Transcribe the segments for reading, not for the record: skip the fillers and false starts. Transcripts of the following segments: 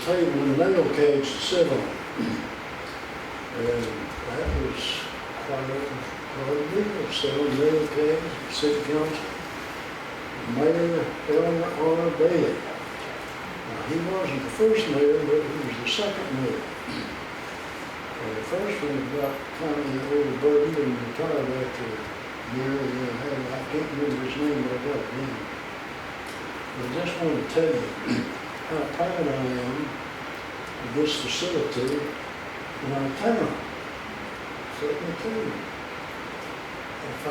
table and nail kegs to sit on. And that was quite a deal, selling nail kegs, city council. Mayor Elmer R. Bailey. Now, he wasn't the first mayor, but he was the second mayor. The first one got kind of overburdened and retired after a year, and then I can't remember his name, but I got it in. I just want to tell you how proud I am of this facility in our town. So let me tell you, if I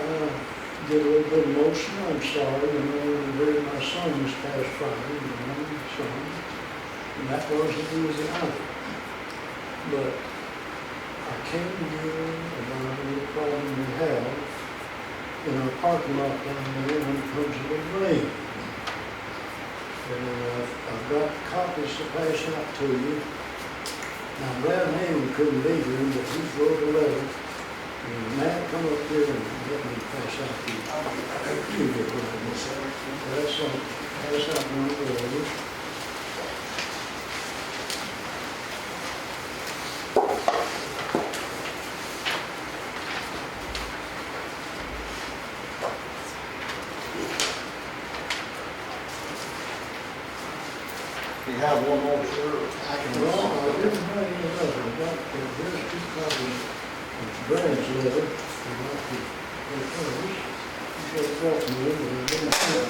get a little bit emotional, I'm sorry. I know I buried my son this past Friday, my only son, and that wasn't easy either. But I came here about a little problem we have in our parking lot down there when it comes to the rain. And I've got copies to pass out to you. Now, Brad Hammond couldn't be here, but he wrote a letter. And Matt, come up here and let me pass out to you. You get one of this. Pass out one of those. You have one more, sir? I didn't have any other. I got, here's two copies of Brad's letter. I'd like to go first. He said it brought me in, but I didn't see it.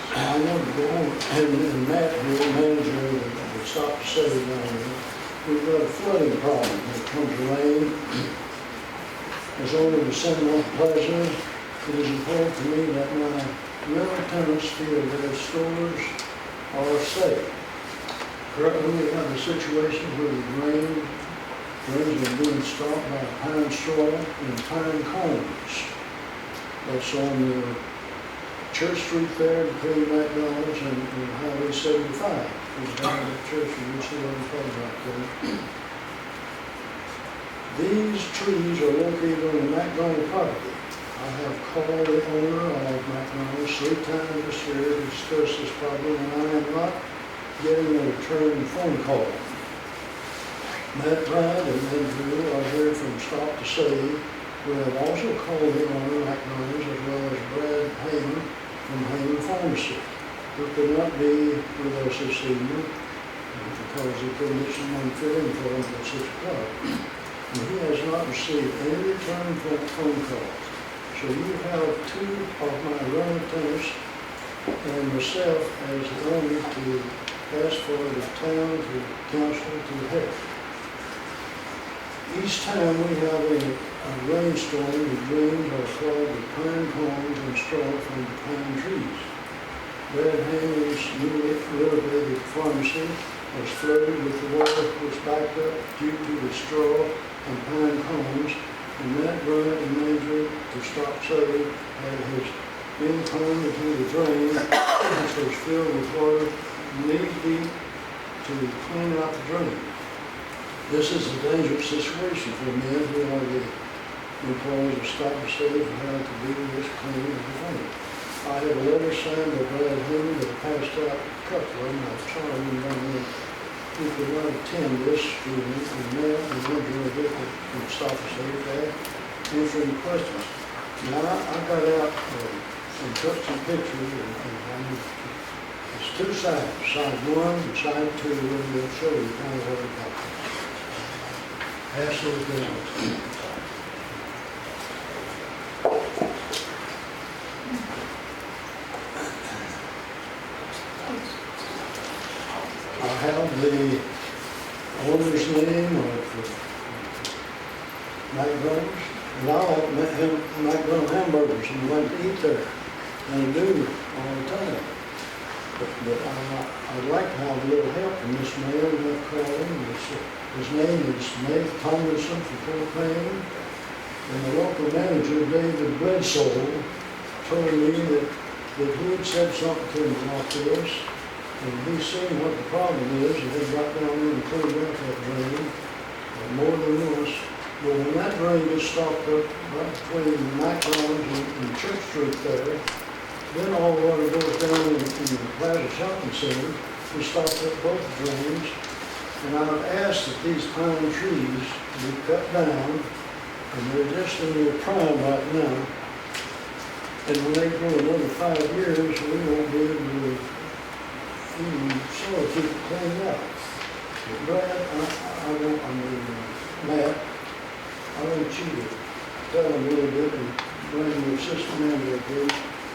I wanted to go on, and Matt, the manager of the Stop City down there, we've got a flooding problem when it comes to rain. As owner of the Seminole Plaza, it is important to me that my rental tenants feel their stores are safe. Currently, we have a situation where the rains are being stopped by pine straw and pine cones. That's on the Church Street there between McDonald's and Highway 75. It's down at church, and you'll see what I'm talking about there. These trees are located on the McDonald property. I have called the owner of McDonald's 3 times this year to discuss this problem, and I am not getting a return phone call. Matt Pride and Andrew are here from Stop to Save. We have also called the owner of McDonald's as well as Brad Heyman from Heyman Pharmacy, who could not be with us this evening because he couldn't get someone fit in for him at 6 o'clock. And he has not received any return phone calls. So you have 2 of my rental tenants and myself as the owner to ask for the town to council to help. Each time we have a rainstorm, the drains are clogged with pine cones and straw from the pine trees. Brad Hammond's newly renovated pharmacy was flooded with the water was backed up due to the straw and pine cones, and Matt Bryant, the manager to Stop Save, had his income into the drain, which was filled with water knee deep to clean out the drain. This is a dangerous situation for men who are the employees of Stop Save and have to do this cleaning of the drain. I have a letter signed by Brad Hammond that I passed out a couple of them. I'm sorry we could not attend this evening, and Matt and Andrew will get from Stop Save that, answer any questions. Now, I got out and took some pictures, and it's 2 sides, side 1 and side 2, and we'll show you kind of what it got. Pass those down. I have the owner's name of McDonald's, and I like McDonald's hamburgers and like to eat there, and I do all the time. But I'd like to have a little help from this man I've called him. His name is Nate Tomlinson from Fort Payne, and the local manager, David Bledsoe, told me that he had said something to him about this. And he's seen what the problem is, and they got down there and cleaned out that drain more than once. But when that drain gets stopped up right between McDonald's and Church Street there, Then all the water goes down in the Plaza Shopping Center. We stopped up both drains. And I've asked that these pine trees be cut down, and they're just in their prime right now. And when they grow another 5 years, we won't be able to even sort of keep it cleaned up. Brad, Matt, I want you to tell them a little bit and bring your assistant manager here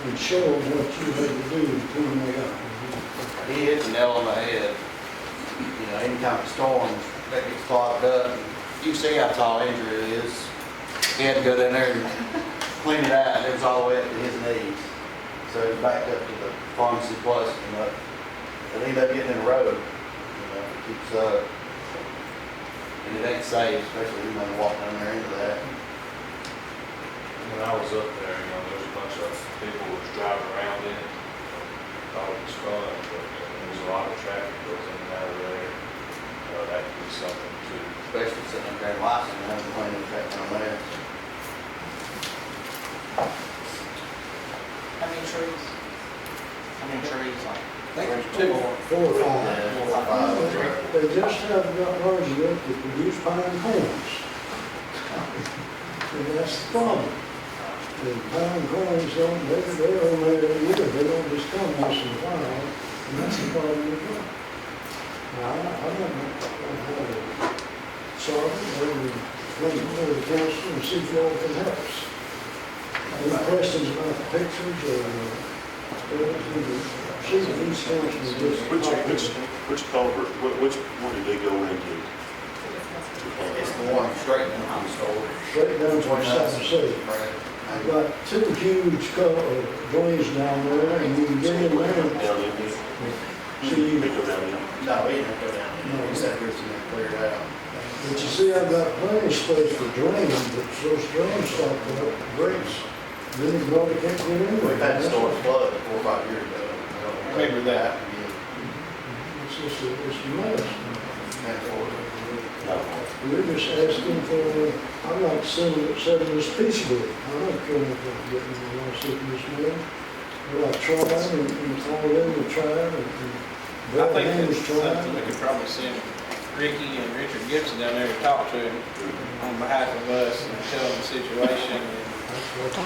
and show them what you had to do to clean that up. He hit the nail on the head. You know, any kind of storms, that gets clogged up. You see how tall Andrew is. He had to go down there and clean it out, and it was all the way up to his knees. So he backed up to the pharmacy plus, and it ended up getting in the road. You know, it keeps and it ain't safe, especially when you walk down there into that. When I was up there, you know, there was a bunch of people who was driving around in it. Thought it was fun, but there's a lot of traffic goes in and out of there. That could be something too. Especially sitting up there in Watson and having to clean the track down there. How many trees? How many trees? Like, I think there's 2 4 or 5. Yeah, 4 or 5. They just haven't got large enough to produce pine cones. And that's the problem. The pine cones they're only a year, they don't just come once in a while, and that's the problem we've got. Now, I don't know how to solve it, or bring it to the council and see if y'all can help us. Any questions about the pictures or, see if these councils just. Which culvert, which one did they go into? It's the one straight down the store. Straight down to South City. I've got 2 huge drains down there, and you can get in there. Down in here? See, They go down in? No, he didn't go down there. He said here's to clear it out. but you see, I've got plenty of space for drains, but those drains start to up breaks. Then the water can't get in there. We've had storm flood 4 or 5 years ago. Remember that. It's just it's a mess. No. We're just asking for, I'd like to settle this peaceably. I don't care if I'm getting a lawsuit in this man. But I tried and all of them have tried and I Brad think Haynes that's tried. something we could probably send Ricky and Richard Gibson down there to talk to him on behalf of us and tell them the situation. That's what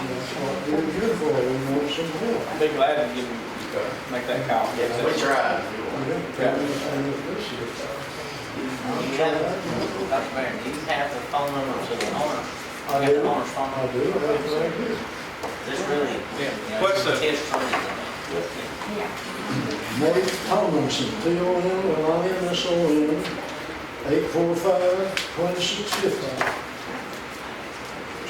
we're here for, we want some help. I'd be glad to give him, make that call. Yeah, we tried. Dr. Mayor, do you have the phone number to the owner? I You got do, the owner's phone I number? do, I have it right here. This really, Yeah. you know, What's it's a the- test run. Nate Tomlinson, TOM, 845-2650,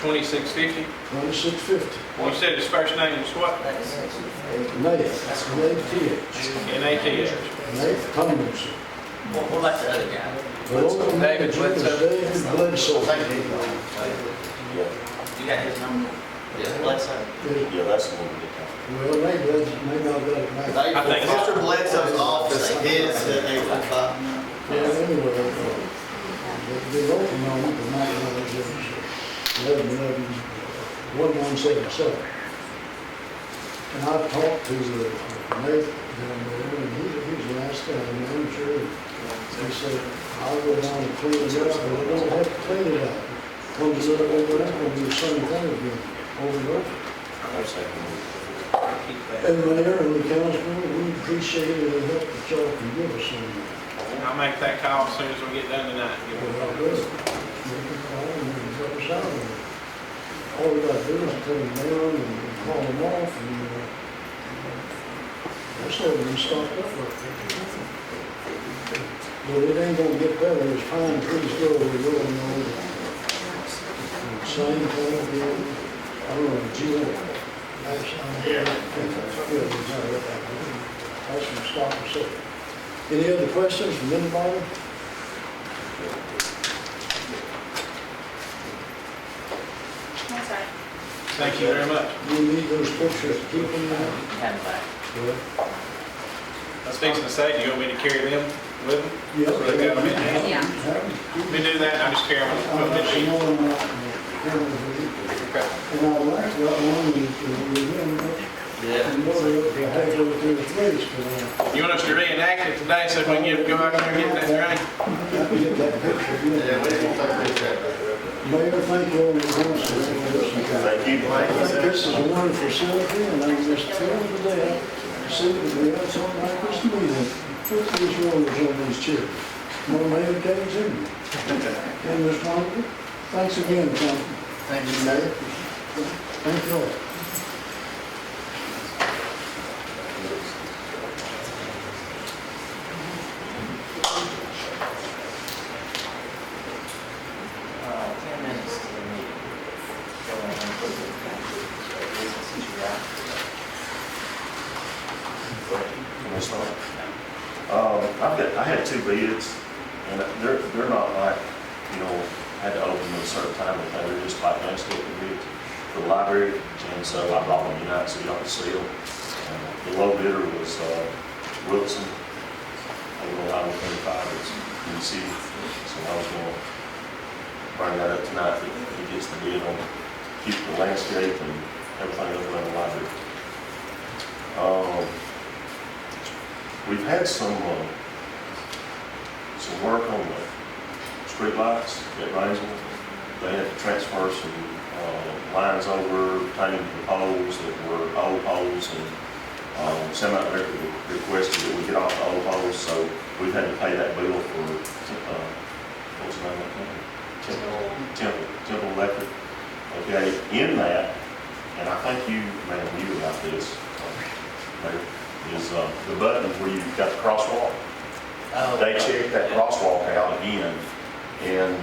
2650. 2650. You said his first name was what? Nate, that's Nate T.H. N-A-T-H. Nate Tomlinson. What about the other guy? The local David manager is Bledsoe. David Bledsoe. You got his number? Yeah. Bledsoe. Yeah, that's the one we did. Well, may not got it back. I think- Mr. Bledsoe's office is at 845. Yeah, anyway, the local number, the night number is 1111-1177. And I've talked to Nate down there, and he's a nice guy, manager. He said, I'll go down and clean it up, but we don't have to clean it up. Comes up over there, it'll be the same thing again, over and over. And Mayor and the council, we appreciate the help that y'all can give us on that. I'll make that call as soon as we get done tonight. Well, good. Make a call and help us out on it. All we gotta do is put them down and call them off, and that's all we stocked up right there. But it ain't gonna get better as pine trees grow, we're going on. Same thing again, I don't know, Geo. That's from Stock and City. Any other questions from anybody? Thank you very much. You need those pictures to keep them there? Have it back. I was fixing to say, do you want me to carry them with them? Yeah. So they got them in hand? Yeah. Let me do that, and I'll just carry them. I'll let you know when I- Okay. And I like that one, Yeah. And what if they take over to the police, but You want us to reenact it today so we can go out there and get that rain? I can get that picture. Yeah, we didn't take that. Mayor, thank you all for this. Thank you. I think this is a wonderful facility, and I'm just thrilled to death to see that we have something like this meeting. Put these rollers on these children. More Mayor Days in there. And Ms. Monica, thanks again, Council. Thank you, Mayor. Thank you all. Uh, 10 minutes to the meeting. Go ahead and put the businesses you're out. Can we start? I had two bids, and they're not like, you know, had to open at a certain time, but they were just like nice looking bids for the library, and so I brought them tonight so you don't see them. The low bidder was Wilson, over on Highway 25, it's in the city, so I was gonna bring that up tonight, that he gets the bid on keep the landscape and everything up around the library. We've had some work on the street lights at Rainsville. They had to transfer some lines over, pertaining to the poles that were old poles, and semi-director requested that we get off the old poles, so we've had to pay that bill for, what's the name of that? Temple Electric. Okay, in that, and I think you may have knew about this, Mayor, is the button where you've got the crosswalk. Oh, They checked that crosswalk out again, and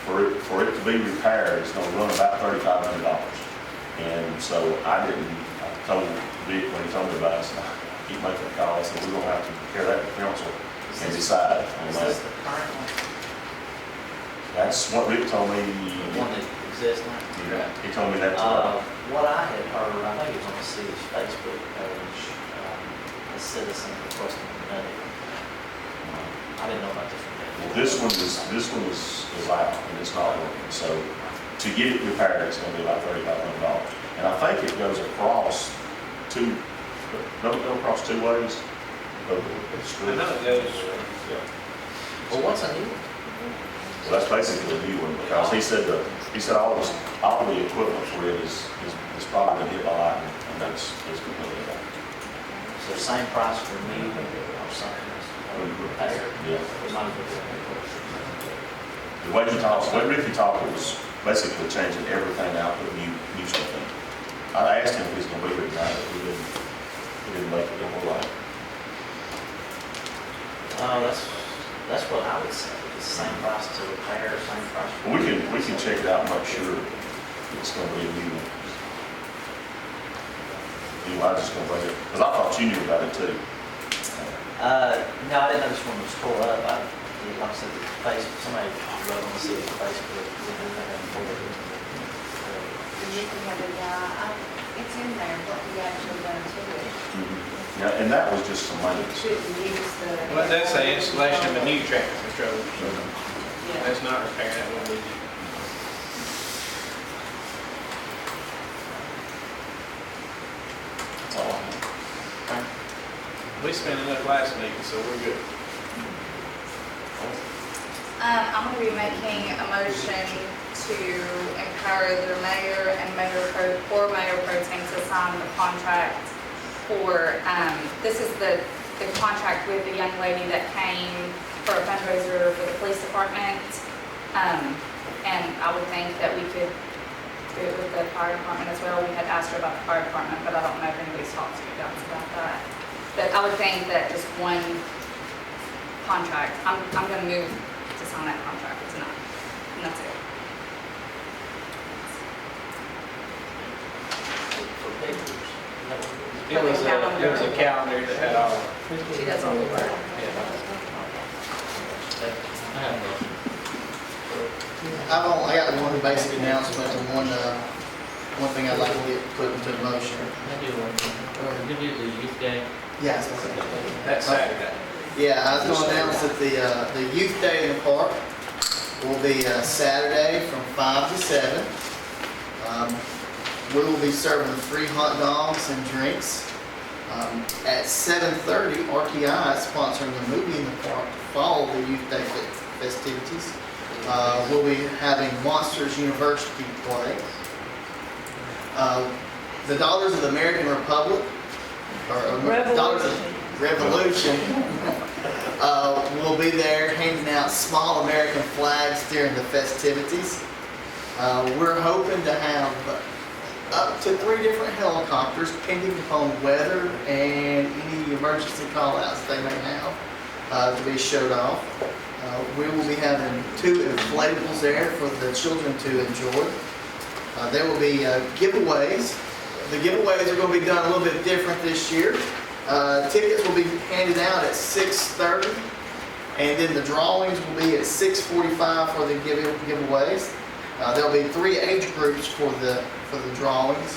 for it to be repaired, it's gonna run about $3,500. And so I told Vic when he told me about it, I said, keep making calls, and we're gonna have to carry that to council and decide on Is that. this the current one? That's what Vic told me. The one that exists now? Yeah, he told me that today. What I had heard, I think it was on the city's Facebook page, a citizen requesting money. I didn't know about this one. Well, this one is out, and it's not working, so to get it repaired, it's gonna be about $3,500. And I think it goes across don't go across two ways. Go to the I street. know it goes. Yeah. Well, what's a new one? Well, that's basically the new one, because he said all the equipment for it is probably gonna hit by lightning, and that's completely out. So same price for new or something, or repair? Yeah. We might as well do it. The way Ricky talked, it was basically changing everything out, putting new stuff in. I asked him if he's gonna be here tonight, but he didn't make it look like. That's what I would say. It's the same price to repair, same price. We can check it out and make sure it's gonna be a new one. Anyway, I was just gonna bring it, because I thought you knew about it too. No, I didn't know this one was tore up. Like I said, somebody wrote on the city's Facebook. It's in there, what we actually done to it. Yeah, and that was just some money. Shouldn't use the. Well, that's the installation of a new traffic controller, so Yeah. that's not repairing that one. That's all I have. We spent enough last meeting, so we're good. I'm going to be making a motion to empower the mayor and Mayor Pro Tem to sign the contract for, this is the contract with the young lady that came for a fundraiser for the police department. And I would think that we could do it with the fire department as well. We had asked her about the fire department, but I don't know if anybody's talked to you guys about that. But I would think that just one contract, I'm going to move to sign that contract tonight, and that's it. For pictures. It was a calendar that had all. She does all the work. I got one basic announcement and one thing I'd like to get put into motion. I do one thing. You do the youth day. Yes. That's Saturday. Yeah, I was going to announce that the youth day in the park will be Saturday from 5 to 7. We will be serving free hot dogs and drinks. At 7:30, RTI is sponsoring a movie in the park to follow the Youth Day festivities. We'll be having Monsters University play. The Daughters of the American Republic, or Daughters of Revolution, will be there handing out small American flags during the festivities. We're hoping to have up to 3 different helicopters, depending upon weather and any emergency call-outs they may have, to be showed off. We will be having 2 inflatables there for the children to enjoy. There will be giveaways. The giveaways are going to be done a little bit different this year. Tickets will be handed out at 6:30, and then the drawings will be at 6:45 for the giveaways. There'll be 3 age groups for the drawings,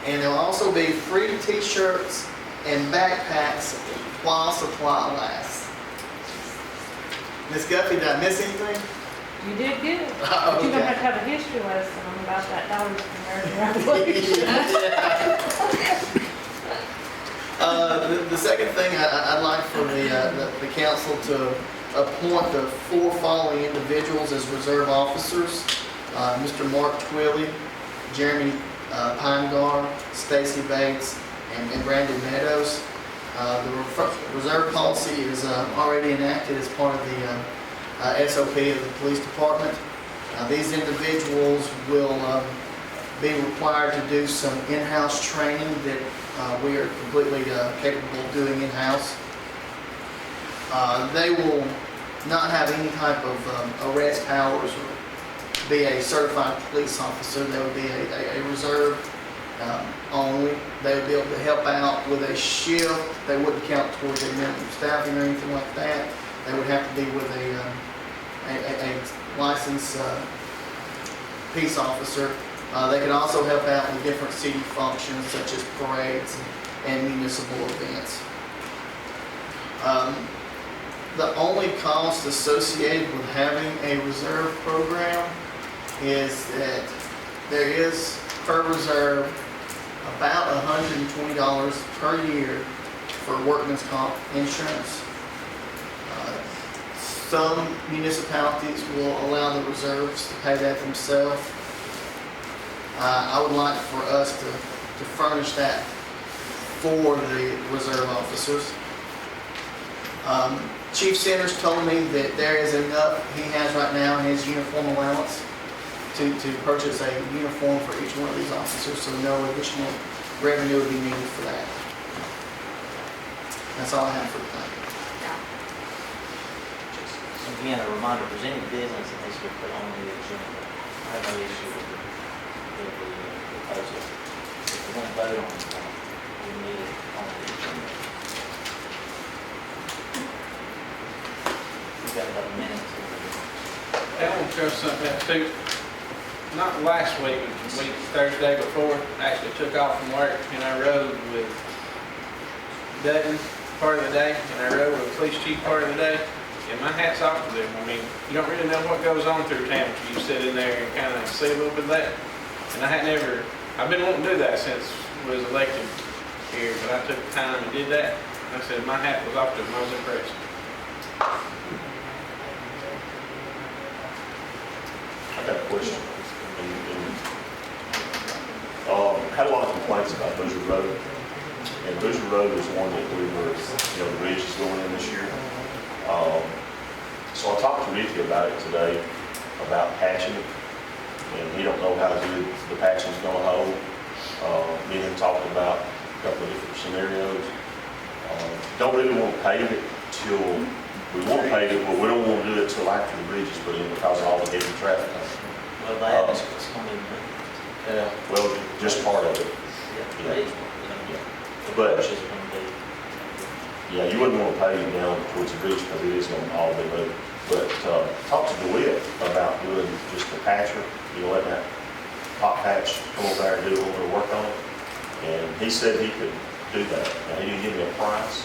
and there'll also be free T-shirts and backpacks while supply lasts. Ms. Guffey, did I miss anything? You did good. Oh, But you're gonna okay. have to have a history lesson on about that Daughters of American Revolution. The second thing I'd like for the council to appoint the 4 following individuals as reserve officers. Mr. Mark Twilley, Jeremy Pinegar, Stacy Bates, and Brandon Meadows. The reserve policy is already enacted as part of the SOP of the police department. These individuals will be required to do some in-house training that we are completely capable of doing in-house. They will not have any type of arrest powers or be a certified police officer. They would be a reserve only. They would be able to help out with a shift. They wouldn't count towards a minimum staffing or anything like that. They would have to be with a licensed peace officer. They can also help out with different city functions such as parades and municipal events. The only cost associated with having a reserve program is that there is per reserve about $120 per year for workman's comp insurance. Some municipalities will allow the reserves to pay that themselves. I would like for us to furnish that for the reserve officers. Chief Centers told me that there is enough he has right now in his uniform allowance to purchase a uniform for each one of these officers, so no additional revenue would be needed for that. That's all I have for tonight. Again, a reminder, if there's any business that needs to be put on the agenda, I have no issue with the proposal. If we want to vote on it, we need it on the agenda. We've got about a minute to. I want to throw something else too. Not last week, but the week Thursday before, I actually took off from work and I rode with Dutton part of the day and I rode with the police chief part of the day. And my hat's off to them. I mean, you don't really know what goes on through town until you sit in there and kind of see a little bit of that. And I've been wanting to do that since I was elected here, but I took the time and did that. Like I said, my hat was off to them. I was impressed. I got a question. Had a lot of complaints about Boozer Road. And Boozer Road is one that we were, the bridge is going in this year. So I talked to Ricky about it today, about patching it. And he don't know how good the patching's gonna hold. Me and him talked about a couple of different scenarios. Don't really want to pave it till, we want to pave it, but we don't want to do it till after the bridge is put in because of all the heavy traffic. Well, that is what's going to be moved. Yeah, well, just part of it. Yeah, the But- approach is going to be. Yeah, you wouldn't want to pave it down towards the bridge because it is going to all be moved. But talk to DeWitt about doing just a patcher, letting that hot patch come over there and do a little bit of work on it. And he said he could do that. Now, he didn't give me a price,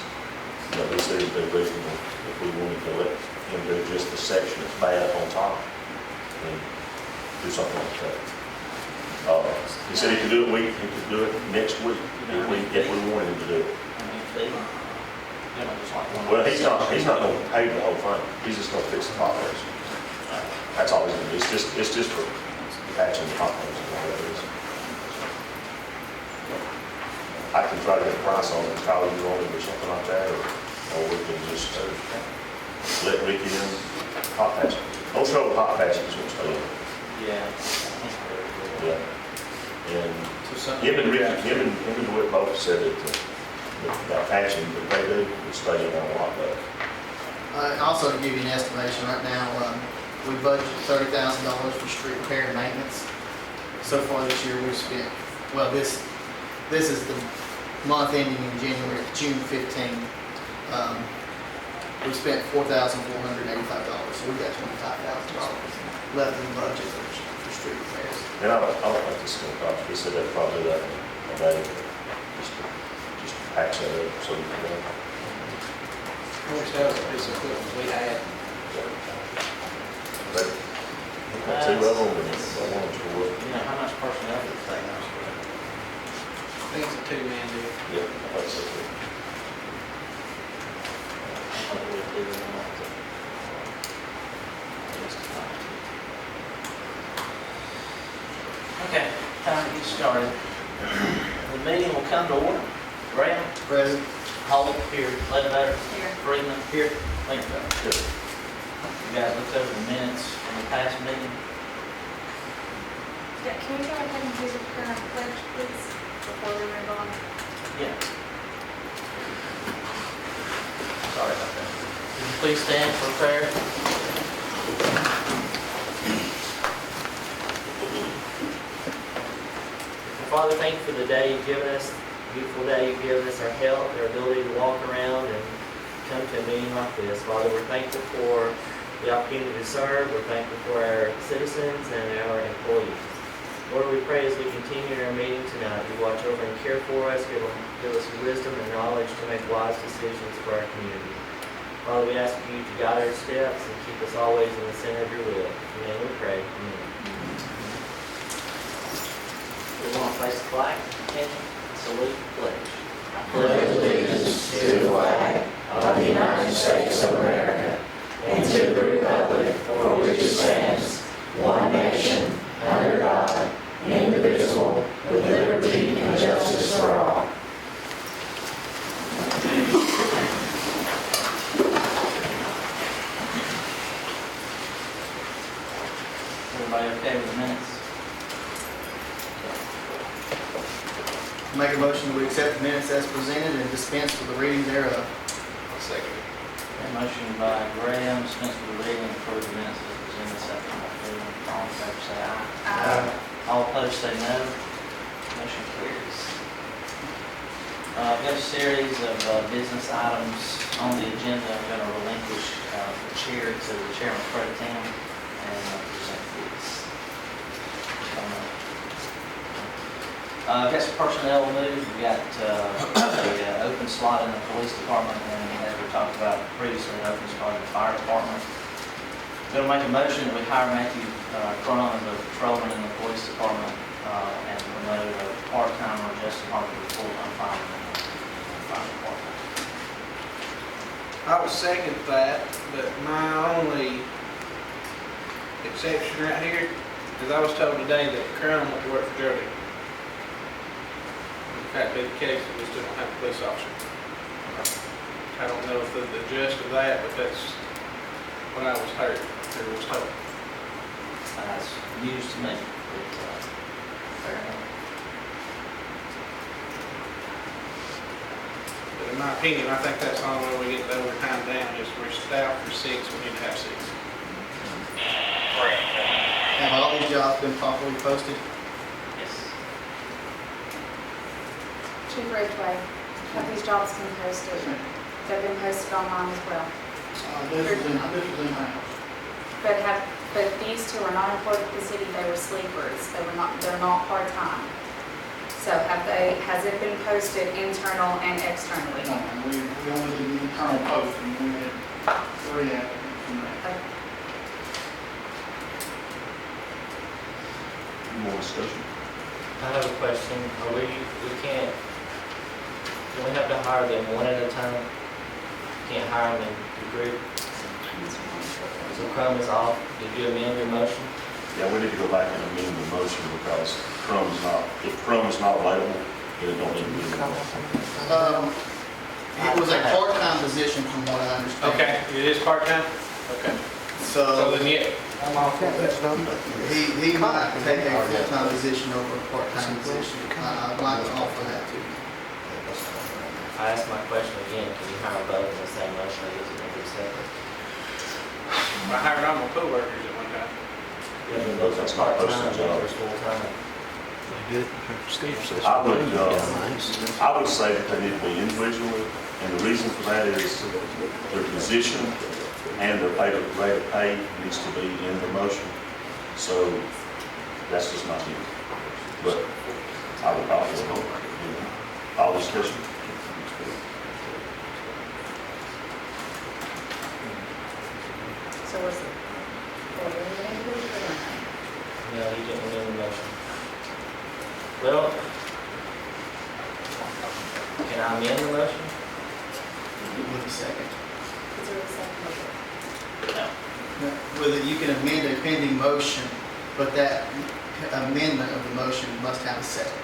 but he said it'd be reasonable if we wanted to let him do just the section that's bad up on top and do something like that. He said he could do it next week, if we wanted him to do it. I mean, fee. You know, just like one. Well, he's not gonna pay the whole thing, he's just gonna fix the potholes. That's all he's gonna do, it's just for patching the potholes and whatever it is. I can try to get a price on it, call you on it or something like that, or we can just let Ricky in hot patch. Old trouble hot patching is what's going on. Yeah. Yeah. And So something. him and Ricky, him and Whit both said that patching that they do would stay in there a lot better. Also to give you an estimation, right now, we budgeted $30,000 for street repair and maintenance. So far this year, we've spent, well, this is the month ending in June 15. We spent $4,485, so we got $25,000 left in the budget for street repairs. And I don't think this is gonna cost, he said they'd probably do that a day, just to patch that up so you can. I wish that was a piece of equipment we had. But two of them, and one to work. You know, how much personnel does it take us? I think it's a two-man deal. Yeah, I think so too. I think we'll do it on to justify it. Okay, time to get started. The meeting will come to order. Graham, Present. Holt, here, Ledbetter, Here. Freeman, here, Lincoln. You guys looked over the minutes from the past meeting? Yeah, can we go ahead and do the current pledge, please, before we move on? Yeah. Sorry about that. Would you please stand for prayer? Father, thank you for the day you've given us, beautiful day you've given us, our health, our ability to walk around and come to a meeting like this. Father, we're thankful for the opportunity to serve. We're thankful for our citizens and our employees. Lord, we pray as we continue in our meeting tonight, you watch over and care for us, give us wisdom and knowledge to make wise decisions for our community. Father, we ask you to guide our steps and keep us always in the center of your will. In your name we pray. Amen. We want to place the flag, attention, salute, pledge. I pledge allegiance to the flag of the United States of America and to the republic for which it stands, one nation, under God, indivisible, with liberty and justice for all. Everybody okay with the minutes? Make a motion to accept the minutes as presented and dispense with the reading thereof. I'll second it. A motion by Graham, dispense with the reading, approve the minutes as presented, second by Freeman. All in favor say aye. Aye. All opposed say no. Motion carries. I've got a series of business items on the agenda. I'm going to relinquish the chair to the chairman pro tem and present these. I've got some personnel news. We've got an open slot in the police department, and as we talked about previously, an open slot in the fire department. I'm going to make a motion that we hire Matthew Crum as a patrolman in the police department and promote a part-timer Justin Harper to full-time fireman in the fire department. I would second that, but my only exception right here is I was told today that Crown went to work for Jody. If that be the case, we still don't have a police officer. I don't know if the gist of that, but that's what I was heard, or was told. That's news to me. But, fair enough. But in my opinion, I think that's the only way we get the overtime down is we're staffed for 6, we need to have 6. Have all these jobs been properly posted? Yes. Chief Ridgway, have these jobs been posted? They've been posted online as well. This is in-house. But these two are not employed with the city, they were sleepers, they're not part-time. So has it been posted internal and externally? No, we only did the internal posting, we had 3 applicants from that. Okay. More discussion? I have a question. We can't, we have to hire them one at a time? Can't hire them in the group? So Crum is off. Did you amend your motion? Yeah, we need to go back and amend the motion because if Crum is not available, then it don't need to be. It was a part-time position from what I understand. Okay, it is part-time? Okay. So So then, yeah, he might take a full-time position over a part-time position. I'd like to offer that to you. I asked my question again. Can you hire both in the same motion? I guess it would be separate. I hired all my co-workers at one time. Yeah, but those are That's not part-time, posted job. those are full-time. I would say that they need to be individually, and the reason for that is their position and their rate of pay needs to be in the motion. So that's just not it. But I would call for all discussion. So was it? No, he didn't amend the motion. Well, can I amend the motion? With a second. Is there a second? No. Whether you can amend a pending motion, but that amendment of the motion must have a second.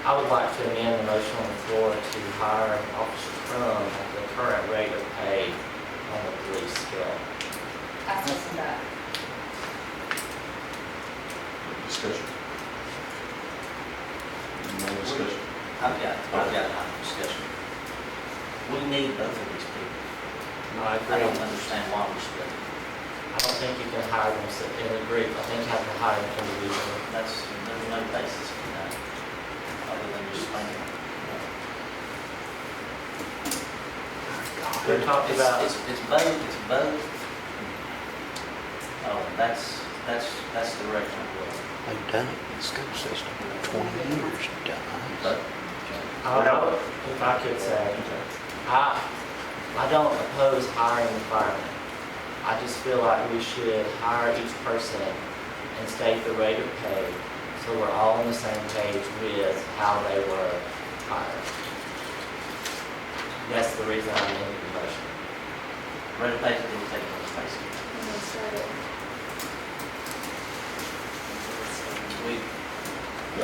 I would like to amend the motion on the floor to hire Officer Crum at the current rate of pay on the police scale. I second that. Discussion. No discussion. I've got discussion. We need both of these people. I don't understand why we're splitting. I don't think you can hire them in a group. I think you have to hire them individually. There's no basis for that, other than just thinking. We're talking about. It's both. Oh, that's the direction we're going. They've done it in the school system for 20 years, dumbass. If I could say, I don't oppose hiring the firemen. I just feel like we should hire each person and state the rate of pay so we're all on the same page with how they were hired. That's the reason I'm in the motion. Rate of pay is going to take place.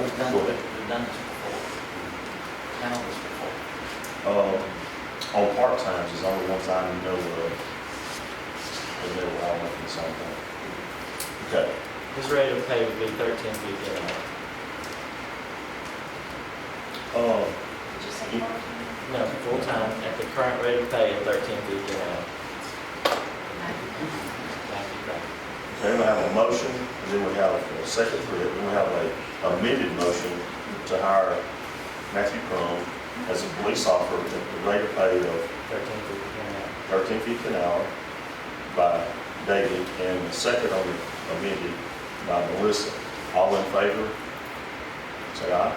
We've done this before. Handled this before. On part-times, there's only one time you know the middle, I don't know if it's the same thing. Okay. His rate of pay would be $13.50 an hour. Did you say part-time? No, full-time at the current rate of pay of $13.50 an hour. Okay, we have a motion, and then we have a second for it, then we have a amended motion to hire Matthew Crum as a police officer at the rate of pay of $13.50 an hour by David, and the second on the amended by Melissa. All in favor? Say aye.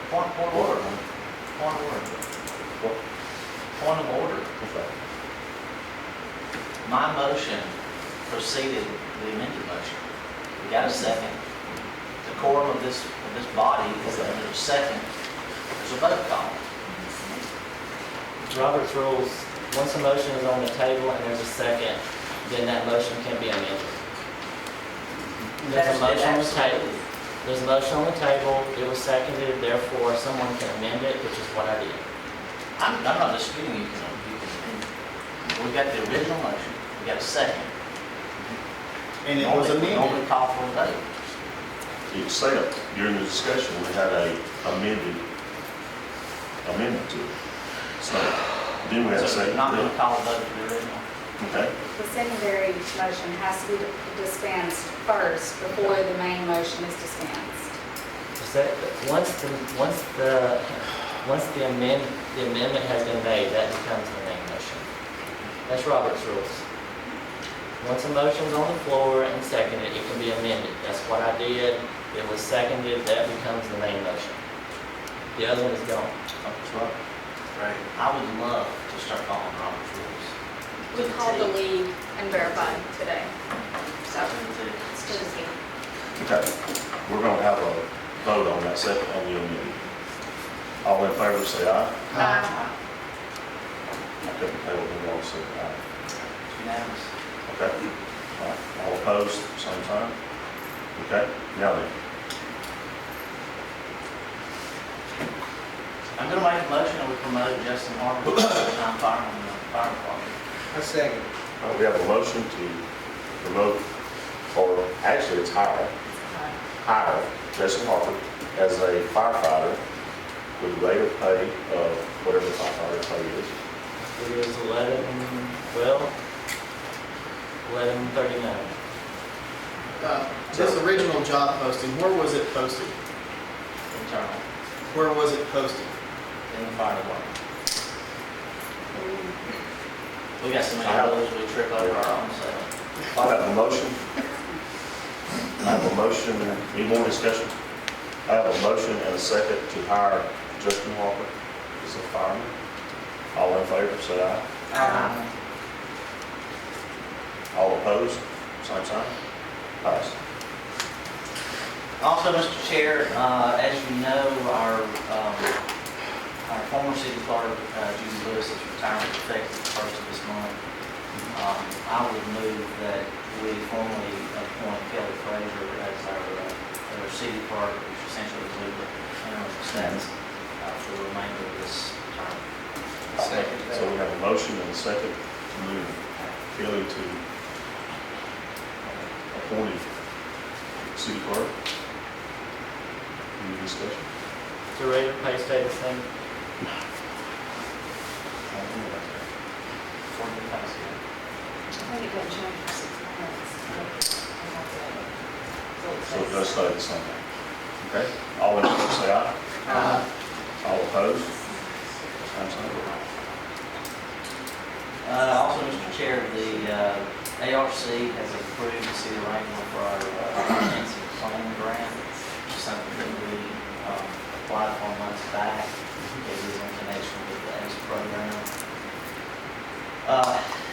Point of order. Point of order. Okay. My motion preceded the amended motion. We got a second. The quorum of this body is that there's a second. There's a vote call. Robert's rules, once a motion is on the table and there's a second, then that motion can be amended. There's a motion on the table. There's a motion on the table, it was seconded, therefore someone can amend it, which is what I did. I'm not disputing you can amend. We got the original motion, we got a second. And it was amended. Only call for a vote. Except during the discussion, we had a amendment to it. So then we had a So second. you're not going to call a vote for the original? Okay. The secondary motion has to be dispensed first before the main motion is dispensed. Once the amendment has been made, that becomes the main motion. That's Robert's rules. Once a motion's on the floor and seconded, it can be amended. That's what I did. It was seconded, that becomes the main motion. The other one is gone. That's right. Right. I would love to start following Robert's rules. We called the league and verified today. So, it's to the team. Okay, we're gonna have a vote on that second, on the amendment. All in favor, say aye. I couldn't tell who wants to say aye. Unanimous. Okay, all right, all opposed, same sign? Okay, now then, I'm gonna make a motion that we promote Justin Harper to full-time fireman in the fire department. I second. all right, we have a motion to promote, or actually it's hire Justin Harper as a firefighter with rate of pay of whatever the firefighter pay is. It is 11:39. This original job posting, where was it posted? Internal, Where was it posted? in the fire department. We got so many rules, we trip over our own self. I have a motion. I have a motion, any more discussion? I have a motion and a second to hire Justin Harper as a fireman. All in favor, say aye. All opposed, same sign. Pass. Also, Mr. Chair, as you know, our former city clerk, Judy Lewis, is retiring effective the first of this month. I would move that we formally appoint Kelly Frazier as our city clerk, which essentially is legal status for the remainder of this term. Second. So we have a motion and a second to move Kelly to appointed city clerk. Any discussion? The rate of pay stay the same? I think it got changed for 6 months. So it does stay the same. Okay, all in favor say aye. All opposed? Same sign. Also, Mr. Chair, the ARC has approved the city of Rainsville for our financing loan grant, which is something that we applied for months back. It is in connection with the ACE program.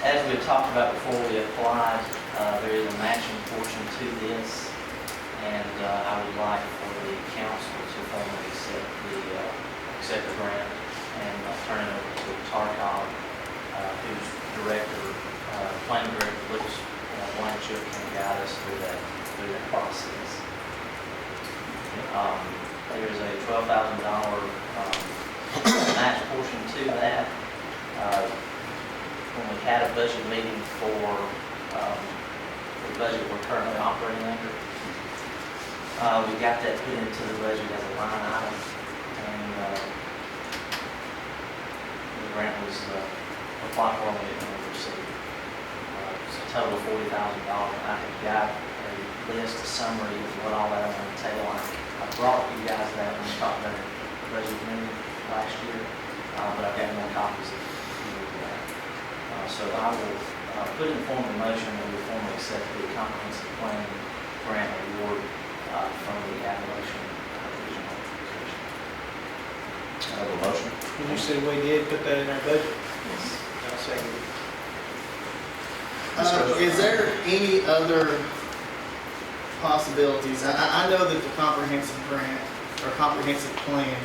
As we had talked about before we applied, there is a matching portion to this, and I would like for the council to formally accept the grant and turn it over to Tarkov, who's planning director, Lucas Blanchard, can guide us through that process. There's a $12,000 match portion to that. When we had a budget meeting for the budget we're currently operating under, we got that put into the budget as a line item, and the grant was applied for and we didn't receive. It's a total of $40,000. I have got a list, a summary of what all that will entail. I brought you guys that when we talked about the budget meeting last year, but I've got more copies if you need that. So I will put in the form of a motion that we formally accept the comprehensive plan grant award from the Appalachian Regional Organization. I have a motion. Did you say we did put that in our budget? Yes. I second. Is there any other possibilities? I know that the comprehensive grant or comprehensive plan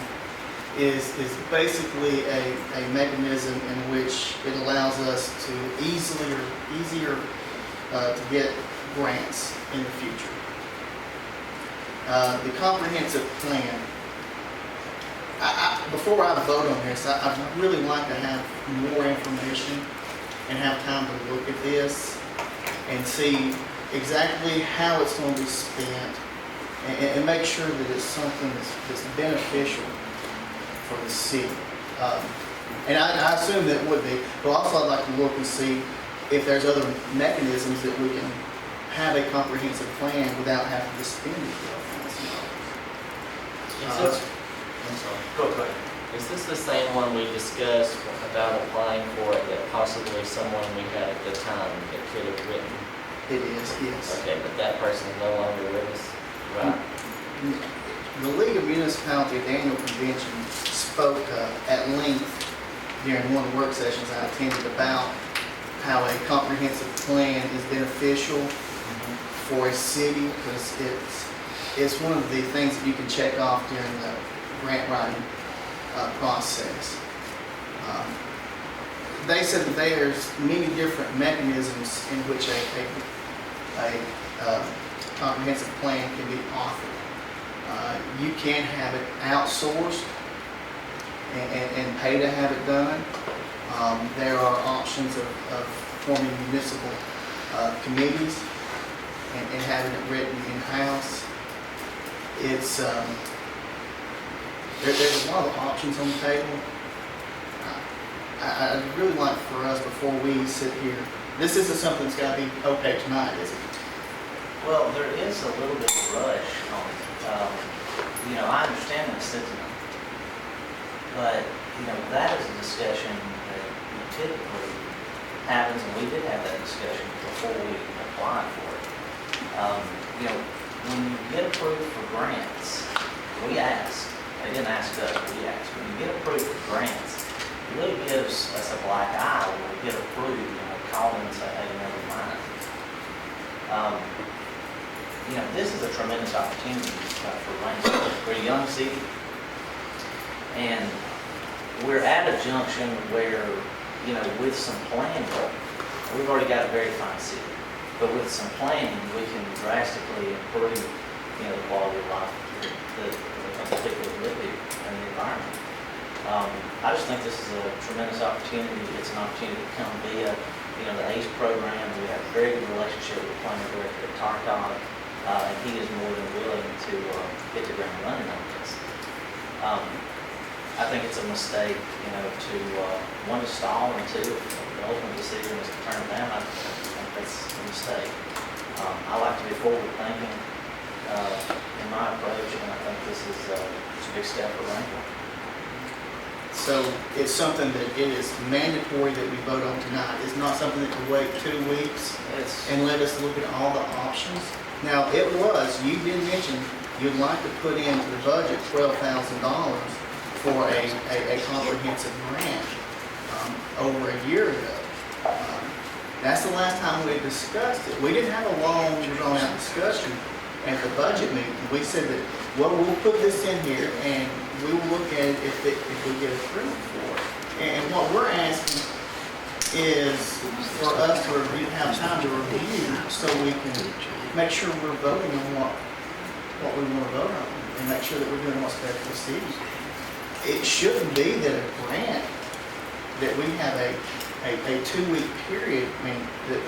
is basically a mechanism in which it allows us to easier to get grants in the future. The comprehensive plan, before I vote on this, I'd really like to have more information and have time to look at this and see exactly how it's going to be spent and make sure that it's something that's beneficial for the city. And I assume that would be, but also I'd like to look and see if there's other mechanisms that we can have a comprehensive plan without having to spend $12,000. I'm sorry. Go ahead. Is this the same one we discussed about applying for it that possibly someone we had at the time that could have written? It is, yes. Okay, but that person is no longer with us, right? The League of Municipalities annual convention spoke at length during one of the work sessions I attended about how a comprehensive plan is beneficial for a city, because it's one of the things that you can check off during the grant writing process. They said that there's many different mechanisms in which a comprehensive plan can be offered. You can have it outsourced and pay to have it done. There are options of forming municipal committees and having it written in-house. It's, there's a lot of options on the table. I'd really like for us, before we sit here, this isn't something that's got to be okay tonight, is it? Well, there is a little bit of rush on it. I understand that sentiment, but, that is a discussion that typically happens, and we did have that discussion before we applied for it. When you get approved for grants, we ask, they didn't ask us, we asked, when you get approved for grants, it really gives us a black eye when we get approved, call them and say, hey, never mind. This is a tremendous opportunity for Rainsville. We're a young city, and we're at a junction where, with some planning, we've already got a very fine city, but with some planning, we can drastically improve, the quality of life of the people who live here and the environment. I just think this is a tremendous opportunity. It's an opportunity to come via, the ACE program. We have a very good relationship with the planning director at Tarkon. And he is more than willing to hit the ground running on this. I think it's a mistake, to one, to stall, and two, if the ultimate decision is to turn it down. I think that's a mistake. I like to be forward thinking in my approach, and I think this is it's a big step for Rainsville. So it's something that it is mandatory that we vote on tonight. It's not something that can wait 2 weeks and let us look at all the options. Now, you did mention you'd like to put into the budget $12,000 for a comprehensive grant over a year ago. That's the last time we discussed it. We didn't have a long, drawn-out discussion at the budget meeting. We said that, well, we'll put this in here and we will look at it if we get approved for it. And what we're asking is for us to have time to review so we can make sure we're voting on what we want to vote on and make sure that we're doing what's best for the city. It shouldn't be that a grant, that we have a 2-week period. I mean, that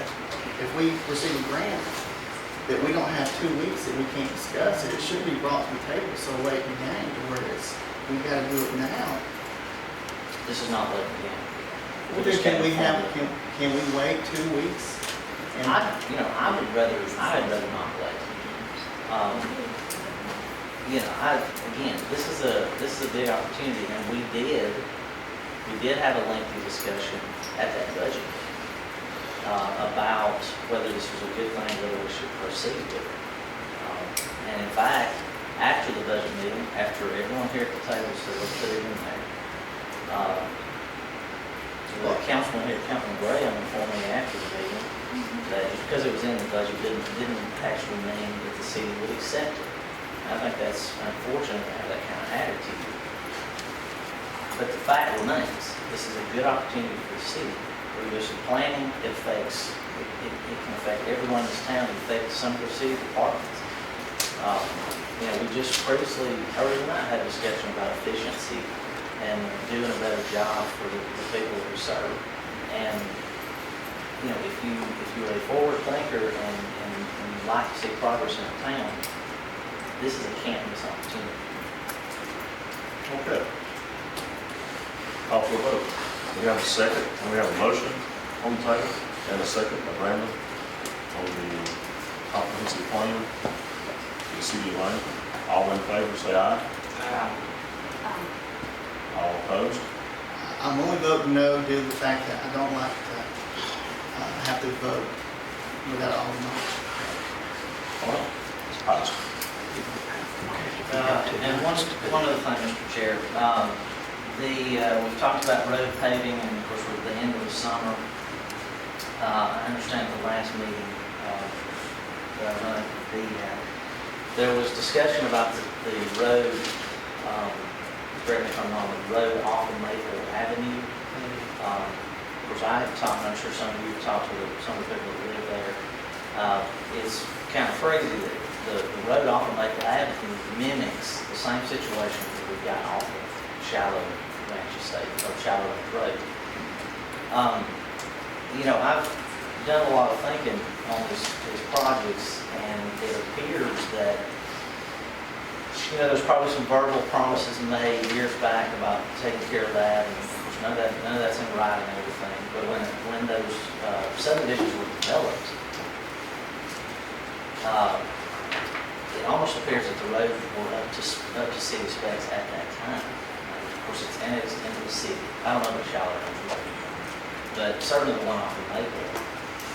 if we receive a grant, that we don't have 2 weeks that we can't discuss it. It should be brought to the table so late in the game to where we've got to do it now. This is not late again. Well, then can we wait 2 weeks? I'd rather not wait. Again, this is a big opportunity, and we did have a lengthy discussion at that budget about whether this was a good thing, whether we should proceed with it. And in fact, after the budget meeting, after everyone here at the table said, let's put it in there, the councilman here, Councilman Graham, informed me after the meeting that just because it was in the budget didn't actually mean that the city would accept it. I think that's unfortunate to have that kind of attitude. But the fact remains, this is a good opportunity for the city. Where there's some planning, it can affect everyone in this town, it affects some of the city departments. We just previously, earlier tonight, had a discussion about efficiency and doing a better job for the people who serve. And if you're a forward thinker and you like to see progress in the town, this is a can't-miss opportunity. Okay. Call for a vote. We have a second, and we have a motion on the table, and a second by Brandon on the comprehensive plan for the city of Rainsville. All in favor, say aye. Aye. All opposed? I'm only voting no due to the fact that I don't like to have to vote without all the knowledge. All right, it's passed. And one other thing, Mr. Chair, we've talked about road paving, and of course we're at the end of the summer. I understand at the last meeting, run the, there was discussion about the road, correct me if I'm wrong, the road off of Maple Avenue. Of course, I have talked, and I'm sure some of you have talked to some of the people that live there. It's kind of crazy that the road off of Maple Avenue mimics the same situation that we've got off of Shallow Ranch Estate, or Shallow Ranch Road. You know, I've done a lot of thinking on these projects, and it appears that, you know, there's probably some verbal promises made years back about taking care of that, and of course none of that's in writing and everything. But when those subdivisions were developed, it almost appears that the roads were up to city specs at that time. Of course, it's annexed into the city. I don't know what Shallow Ranch Road, but certainly the one off of Maple.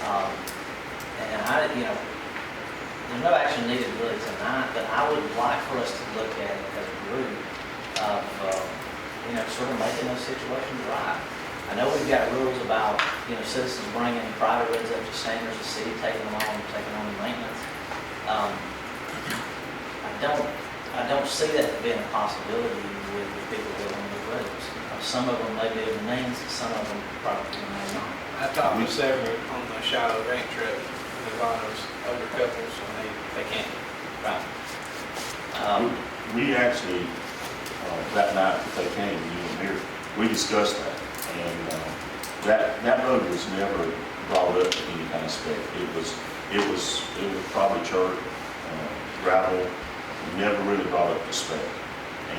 And you know, there's no action needed really tonight, but I would like for us to look at it as a group of, you know, sort of making those situations right. I know we've got rules about, you know, citizens bringing private roads up to standards, the city taking on the maintenance. I don't see that being a possibility with the people living on the roads. Some of them may be able to means, some of them probably may not. I talked to several on the Shallow Ranch Road, a lot of those older couples, and they can't. Right. We actually, that night that they came, you and here, we discussed that. And that road was never brought up to any kind of spec. It was probably chert, gravel, never really brought up to spec.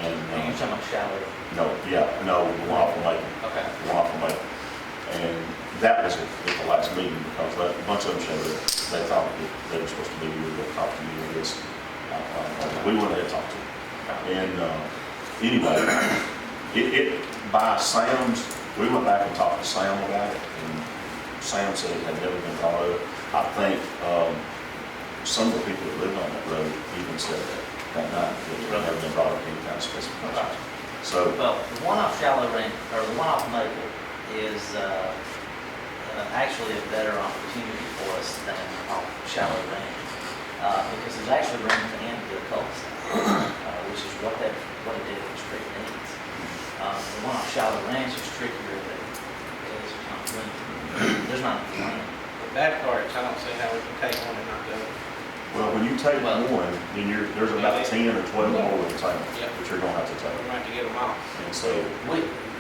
And You're talking about Shallow? no, the one off of Maple. Okay. The one off of Maple. And that was at the last meeting because a bunch of them showed up. They thought that they were supposed to be here to talk to you and this. We went ahead and talked to them. And anyway, it by Sam's, we went back and talked to Sam about it, and Sam said it had never been brought up. I think some of the people that lived on that road even said that night, that it had never been brought up any kind of specifications. So, well, the one off Shallow Ranch, or the one off Maple, is actually a better opportunity for us than off Shallow Ranch, because there's actually room at the end of the cul-de-sac, which is what a different street needs. The one off Shallow Ranch is trickier than there's not enough land. The bad part is I don't see how we can take one and not do it. well, when you take one, then there's about 10 or 12 more in town Yep. that you're gonna have to We're take. going to have to get them off. And so,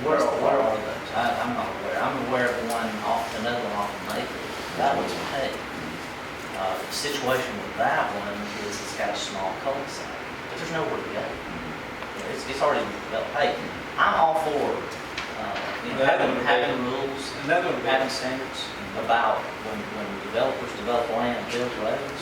Where are those? I'm not aware. I'm aware of one off, another one off of Maple. That one's paid. The situation with that one is it's got a small cul-de-sac, but there's nowhere to go. It's already developed. Hey, I'm all for, you know, having rules, having standards about when developers develop land and build roads,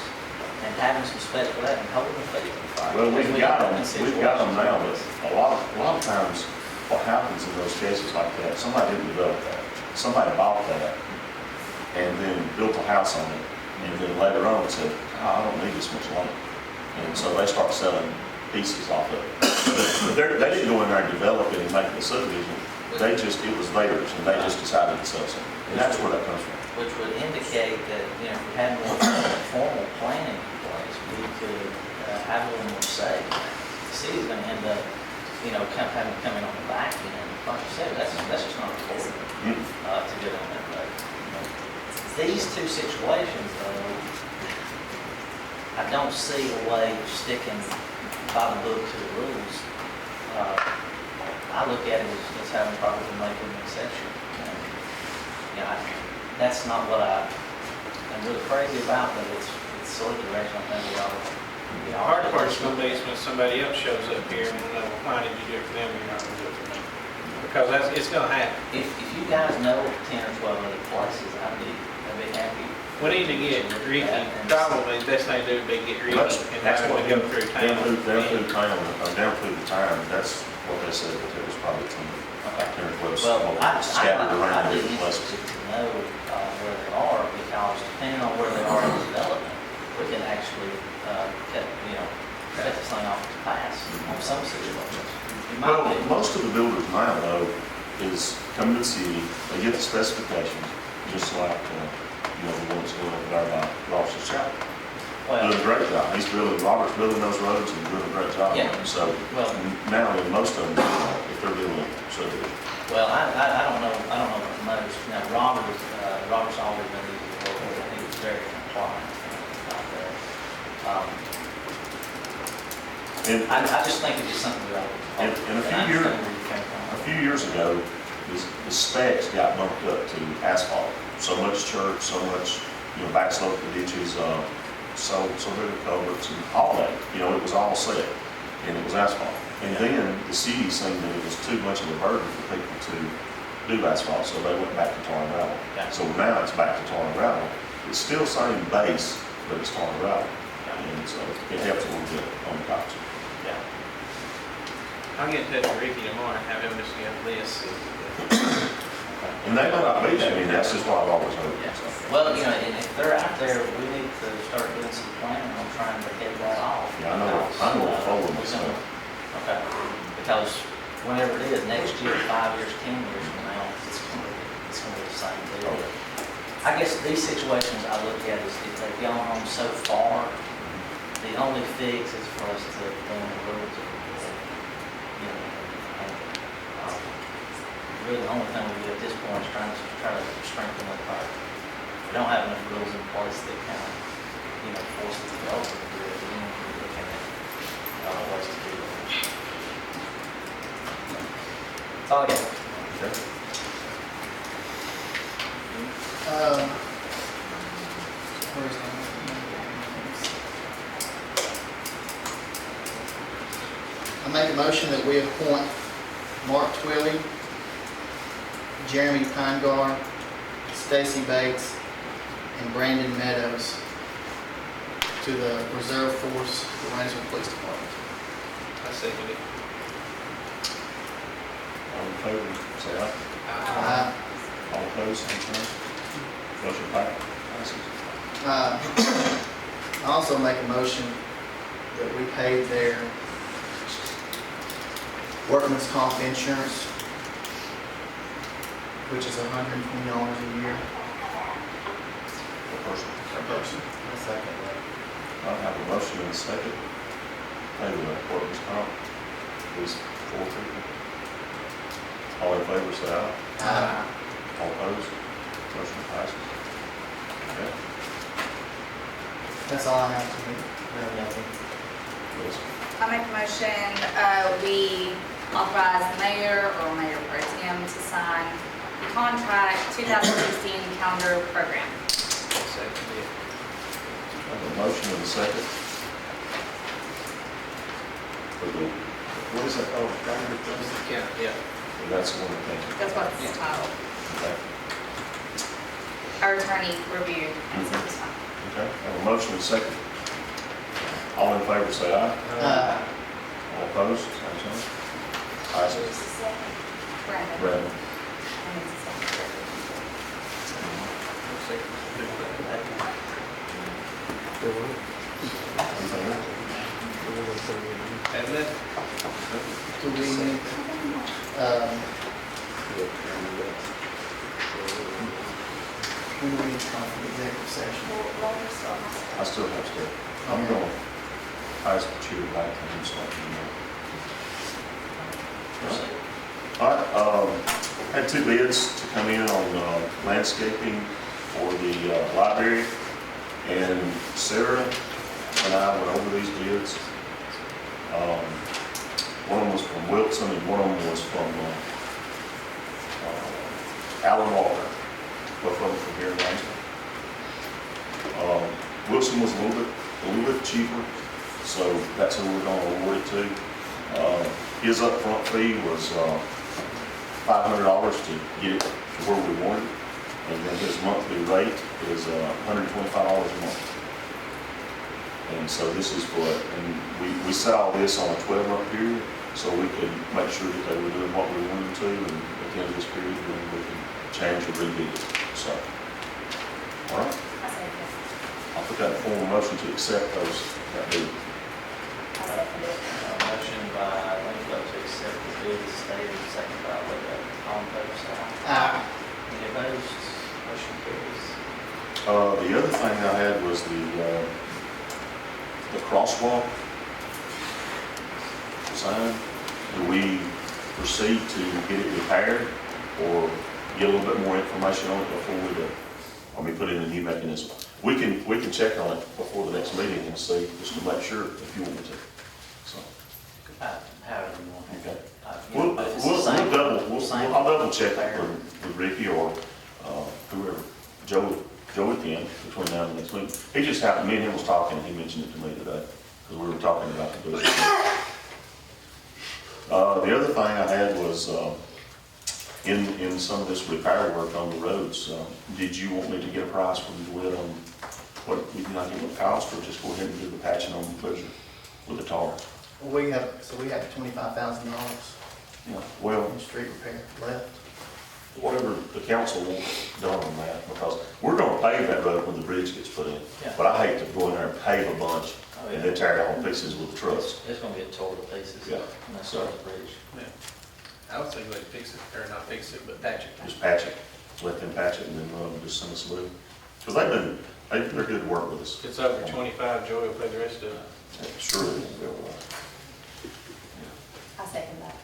and having some spec for that and holding the feet to the fire. well, Because we've got them situations now, like but this. a lot of times what happens in those cases like that, somebody didn't develop that. Somebody bought that and then built a house on it, and then later on said, I don't need this much land. And so they start selling pieces off of it. But they didn't go in there and develop it and make it a subdivision. It was theirs, and they just decided to sell something. And that's where that comes from. Which would indicate that, you know, if we had more formal planning in place, we could have a little more say. The city's gonna end up, you know, having to come in on the back end. Like you said, that's just not affordable to get on that road. These two situations, though, I don't see a way of sticking by the book to the rules. I look at it as having probably make an exception. And, you know, that's not what I'm really crazy about, but it's sort of the direction I think we all. The hard part's going to be when somebody else shows up here and we'll know, why did you do it for them, you're not going to do it for me? Because it's going to happen. If you guys know 10 or 12 other places, I'd be happy. We need to get Ricky, probably the best thing to do would be get Ricky and That's have what him go through town. Down through the time, that's what they said, that there was probably 10 or 12 Well, scattered around I'd be different places. interested to know where they are, because depending on where they are in development, we can actually, cut this thing off to pass on some situations. In my Well, opinion. most of the builders now, though, is come to the city, they get the specifications, just like, the ones going over there by Ross's Chapel. Well, doing a great job. Robert's building those roads and doing a great job. Yeah. So well, now in most of them, if they're doing subdivision. well, I don't know about most. Now, Robert's always been easy to work with. I think he's very compliant out there. And I just think it's just something we ought to. And a few years ago, the specs got bumped up to asphalt. So much church, so much, backslope the ditches, so big of culverts and all that. It was all set and it was asphalt. And then the city seen that it was too much of a burden for people to do asphalt, so they went back to tar and gravel. Yeah. So now it's back to tar and gravel. It's still same base, but it's tar and gravel. And so it helps a little bit on the cost. Yeah. I'll get in touch with Ricky tomorrow and have him just get a list. And they may not be that, that's just what I've always heard. Yeah. So. Well, and if they're out there, we need to start doing some planning on trying to head that off. Yeah, I know what forward myself. Okay, because whenever it is, next year, 5 years, 10 years from now, it's gonna be the same deal. I guess these situations I look at is if they've gone on so far, the only fix is for us to bring the rules. Really, the only thing we do at this point is try to strengthen the part. We don't have enough rules in place that kind of, force it to go over the grid. We need to be looking at ways to do that. That's all I got. Okay. Where's that? I make a motion that we appoint Mark Twilly, Jeremy Pinegar, Stacy Bates, and Brandon Meadows to the Reserve Force, the Rainsville Police Department. I second it. All in favor, say aye. Aye. All opposed, same sign. Motion passes. I also make a motion that we pay their workman's comp insurance, which is $120 a year Per person. per person. I second that. I have a motion and a second. Pay the workers' comp, these 4 people. All in favor, say aye. Aye. All opposed, motion passes. Okay. That's all I have to do. Yes. I make a motion, we authorize the mayor or mayor pro tem to sign the contract 2016 calendar program. I second it. I have a motion and a second. For the, what is that called? Calendar Just program? the count, yeah. And that's the one that came. That's what it's titled. Okay. Our attorney reviewed and said it's fine. Okay. I have a motion and a second. All in favor, say aye. Aye. All opposed, same sign. Passes. Brandon. Brandon. And it's the second. I'll second Anything else? it. And then, Do we need, when do we need to come from executive session? I still have to, I'm going, I just chew back and do something. All right, had 2 bids to come in on landscaping for the library, and Sarah and I went over these bids. One of them was from Wilson and one of them was from Allen Walker, both of them from here in Rainsville. Wilson was a little bit cheaper, so that's who we're going to award it to. His upfront fee was $500 to get it to where we wanted, and then his monthly rate is $125 a month. And so this is what, and we saw this on a 12-month period, so we could make sure that they were doing what we wanted to, and at the end of this period, then we can change or rebid it. So, all right, I second it. I'll put that in form of motion to accept that bid. I second it. Motion by Lingo to accept the bid as stated, second by Lingo. All in favor, say aye. Aye. Any opposed? Motion carries. The other thing I had was the the crosswalk sign, do we proceed to get it repaired or get a little bit more information on it before we do? Or we put in a new mechanism? We can check on it before the next meeting and see, just to make sure if you want me to. So, However you want. okay. We'll, I'll double check with Ricky or whoever, Joey can, between now and the next meeting. He just happened, me and him was talking, and he mentioned it to me today, because we were talking about the budget. The other thing I had was, in some of this repair work on the roads, did you want me to get a price from Dewitt on what we can get what cost, or just go ahead and do the patching on the closure with the tar? We have $25,000 Yeah, well, in street repair left. whatever the council wants done on that, because we're gonna pave that road when the bridge gets put in. Yeah. But I hate to go in there and pave a bunch Oh, and yeah. then tear it all to pieces with the trucks. It's gonna get tore to pieces. Yeah. When they start the bridge. I would say like fix it, or not fix it, but patch it. Just patch it, let them patch it, and then just send us a bill. Because they're good to work with us. If it's over 25, Joey will pay the rest of it. Sure. I second that.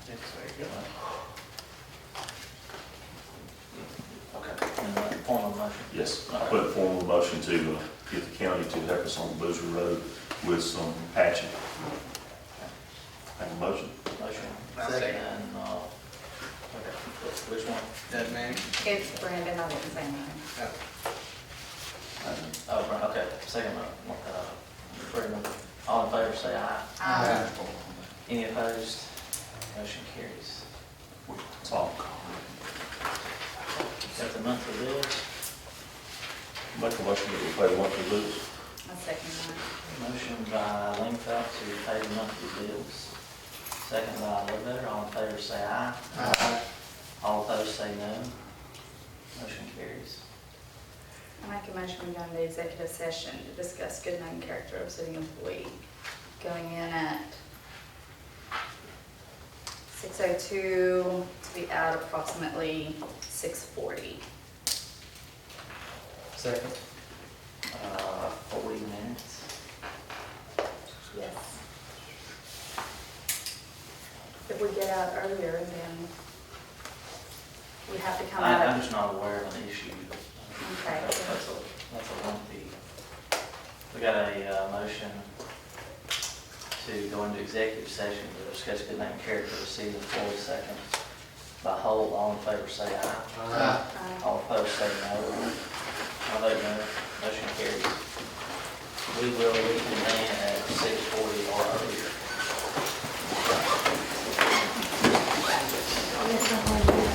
Okay. And then formal motion. Yes, I put a formal motion to get the county to help us on Boozer Road with some patching. Have a motion? Motion. I'll second. And, okay, which one? That man. It's Brandon, I didn't say anything. Oh, right, okay, second one, all in favor, say aye. Aye. Any opposed? Motion carries. That's all. Got the monthly bills, Make a motion that we pay the monthly bills. I second that. motion by Lingerfeld to pay the monthly bills, second by Ledbetter, all in favor, say aye. Aye. All opposed, say no. Motion carries. I make a motion we go into executive session to discuss good name and character of city employee. Going in at 6:02 to be out approximately 6:40. Second. 40 minutes. Yes. If we get out earlier, then we have to come out I'm of. just not aware of an issue. Okay. That's a lumpy. We got a motion to go into executive session to discuss good name and character of the city employee, second by Holt, all in favor say aye. Aye. All opposed say no. I vote no. Motion carries. We will reconvene at 6:40 or earlier.